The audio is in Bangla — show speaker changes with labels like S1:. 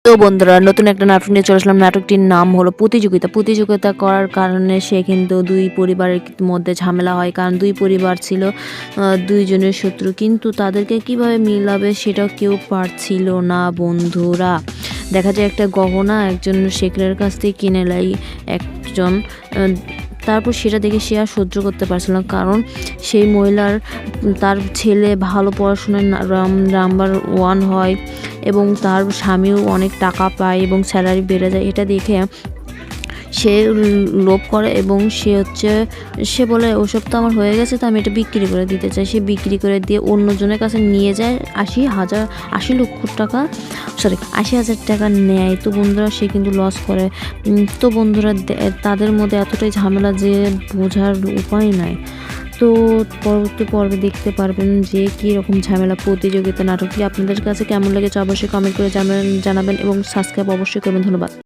S1: তো বন্ধুরা নতুন একটা নাটক নিয়ে চলে আসলাম। নাটকটির নাম হলো প্রতিযোগিতা। প্রতিযোগিতা করার কারণে সে কিন্তু দুই পরিবারের মধ্যে ঝামেলা হয়, কারণ দুই পরিবার ছিল দুইজনের শত্রু, কিন্তু তাদেরকে কিভাবে মিলাবে সেটাও কেউ পারছিল না বন্ধুরা। দেখা যায় একটা গহনা একজন শেখরের কাছ থেকে কিনে লাই একজন, তারপর সেটা দেখে সে আর সহ্য করতে পারছিল না, কারণ সেই মহিলার তার ছেলে ভালো পড়াশোনায় নাম্বার 1 হয় এবং তার স্বামীও অনেক টাকা পায় এবং স্যালারি বেড়ে যায়। এটা দেখে সে লোভ করে এবং সে বলে ওসব তো আমার হয়ে গেছে, তো আমি এটা বিক্রি করে দিতে চাই। সে বিক্রি করে দিয়ে অন্যজনের কাছে নিয়ে যায় 80,000 টাকা নেয়। তো বন্ধুরা সে কিন্তু লস করে। তো বন্ধুরা তাদের মধ্যে এতটাই ঝামেলা যে বোঝার উপায় নাই। তো পরবর্তী পর্বে দেখতে পারবেন যে কী রকম ঝামেলা। প্রতিযোগিতা নাটকটি আপনাদের কাছে কেমন লেগেছে অবশ্যই কমেন্ট করে জানাবেন এবং সাবস্ক্রাইব অবশ্যই করবেন। ধন্যবাদ।